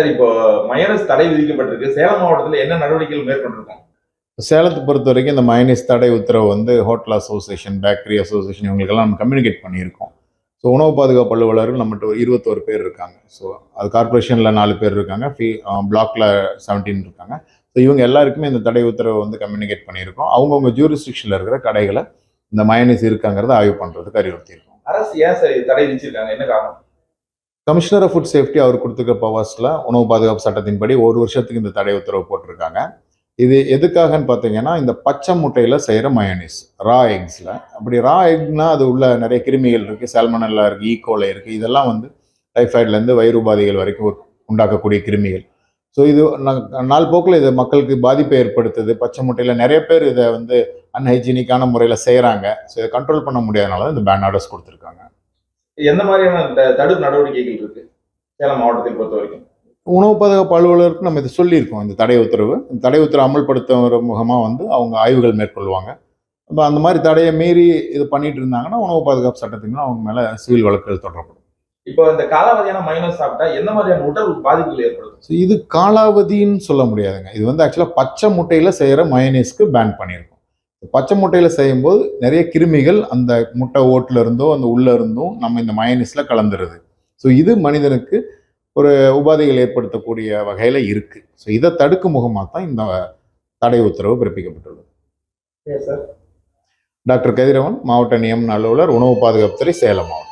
Sir, இப்போ mayonnaise தடை விதிக்கப்பட்டிருக்கு. சேலம் மாவட்டத்துல என்ன நடவடிக்கைகள் மேற்கொண்டிருக்கோம்? சேலத்தை பொறுத்த வரைக்கும் இந்த மைனஸ் தடை உத்தரவு வந்து ஹோட்டல் அசோசியேஷன், பேக்கரி அசோசியேஷன் இவங்களுக்கெல்லாம் நம்ம கம்யூனிகேட் பண்ணியிருக்கோம். ஸோ உணவு பாதுகாப்பு அலுவலர்கள் நம்மகிட்ட 21 பேர் இருக்காங்க. ஸோ அது கார்பரேஷனில் 4 பேர் இருக்காங்க, பிளாக்ல 17 இருக்காங்க. ஸோ இவங்க எல்லாருக்குமே இந்த தடை உத்தரவை வந்து கம்யூனிகேட் பண்ணியிருக்கோம். அவங்கவுங்க ஜூரிஸ்டிக்ஷனில் இருக்கிற கடைகளை இந்த மயோனைஸ் இருக்காங்கிறத ஆய்வு பண்ணுறதுக்கு அறிவுறுத்தியிருக்கோம். அரசு ஏன் சார் தடை விதிச்சிருக்காங்க? என்ன காரணம்? கமிஷனர் ஆஃப் ஃபுட் சேஃப்டி அவர் கொடுத்துருக்க பவர்ஸில் உணவு பாதுகாப்பு சட்டத்தின்படி 1 வருஷத்துக்கு இந்த தடை உத்தரவு போட்டிருக்காங்க. இது எதுக்காகன்னு பார்த்தீங்கன்னா, இந்த பச்சை முட்டையில் செய்கிற மயோனைஸ், ரா எக்ஸில். அப்படி ரா எக்னா அது உள்ள நிறைய கிருமிகள் இருக்குது, சால்மனல்லா இருக்குது, ஈகோலை இருக்குது. இதெல்லாம் வந்து டைஃபாய்ட்லேருந்து வயிறு உபாதைகள் வரைக்கும் உண்டாக்கக்கூடிய கிருமிகள். ஸோ இது நாள் போக்கில் இது மக்களுக்கு பாதிப்பை ஏற்படுத்துது. பச்சை முட்டையில் நிறைய பேர் இதை வந்து அன்ஹைஜீனிக்கான முறையில் செய்கிறாங்க. ஸோ இதை கண்ட்ரோல் பண்ண முடியாதனால தான் இந்த பேன் ஆர்டர்ஸ் கொடுத்துருக்காங்க. எந்த மாதிரியான தடுப்பு நடவடிக்கைகள் இருக்குது சேலம் மாவட்டத்தை பொறுத்த வரைக்கும்? உணவு பாதுகாப்பு அலுவலருக்கு நம்ம இதை சொல்லியிருக்கோம். இந்த தடை உத்தரவு அமல்படுத்துகிற முகமாக வந்து அவங்க ஆய்வுகள் மேற்கொள்வாங்க. அப்போ அந்த மாதிரி தடையை மீறி இது பண்ணிட்டு இருந்தாங்கன்னா உணவு பாதுகாப்பு சட்டத்தின் அவங்க மேலே சிவில் வழக்குகள் தொடரப்படும். இப்போ இந்த காலாவதியான மைனஸ் சாப்பிட்டா எந்த மாதிரியான உடல் பாதிப்புகள் ஏற்படும்? ஸோ இது காலாவதின்னு சொல்ல முடியாதுங்க. இது வந்து ஆக்சுவலாக பச்சை முட்டையில் செய்கிற மயோனைஸ்க்கு பேன் பண்ணியிருக்கோம். பச்சை முட்டையில் செய்யும்போது நிறைய கிருமிகள் அந்த முட்டை ஓட்டுல இருந்தோ அந்த உள்ள இருந்தும் நம்ம இந்த மயோனைஸில் கலந்துருது. ஸோ இது மனிதனுக்கு ஒரு உபாதைகள் ஏற்படுத்தக்கூடிய வகையில் இருக்குது. ஸோ இதை தடுக்கும் முகமாக தான் இந்த தடை உத்தரவு பிறப்பிக்கப்பட்டுள்ளது. டாக்டர் டாக்டர் கதிரவன், மாவட்ட நியமன அலுவலர், உணவு பாதுகாப்புத்துறை, சேலம் மாவட்டம்.